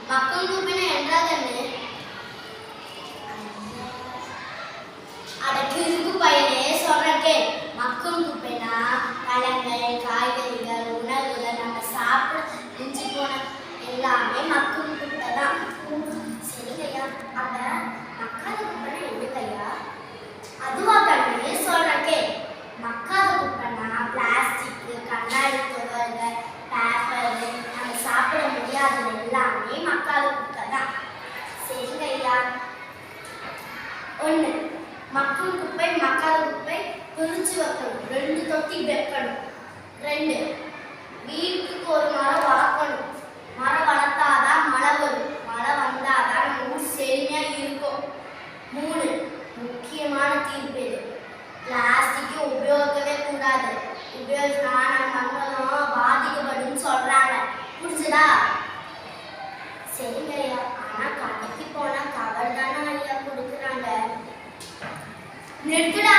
மக்கள் குப்பை என்றால் என்ன? அடக்கு இருக்கு பையனே சொல்றேன். மக்கள் குப்பைனா பழங்கள், காய்கறிகள், உணவுகள், நம்ம சாப்பிட மிஞ்சி போன எல்லாமே மக்கள் குப்பை தான். சரிங்கய்யா. அப்ப மக்காத குப்பைனா என்னங்கய்யா? அதுவா கண்ணு சொல்றேன். மக்காத குப்பைனா பிளாஸ்டிக், கண்ணாடி துகள்கள், பேப்பர், நம்ம சாப்பிட முடியாதது எல்லாமே மக்காத குப்பை தான். சரிங்கய்யா. 1. மக்கும் குப்பை மக்காத குப்பை பிரிச்சு வைக்கணும். 2 தொட்டி வைக்கணும். 2. வீட்டுக்கு ஒரு மரம் வளர்க்கணும். மரம் வளர்த்தாதான் மழை வரும். மழை வந்தாதான் நம்ம ஊர் செழிமையா இருக்கும். 3. முக்கியமான தீர்ப்பு இது. பிளாஸ்டிக்கை உபயோகிக்கவே கூடாது. உபயோகிச்சா நம்ம மண்வளம் பாதிக்கப்படும் சொல்றாங்க. புரிஞ்சுதா? சரிங்கய்யா. ஆனா கடைக்கு போனா கவர் தானே ஐயா கொடுக்குறாங்க. நிறுத்துடா.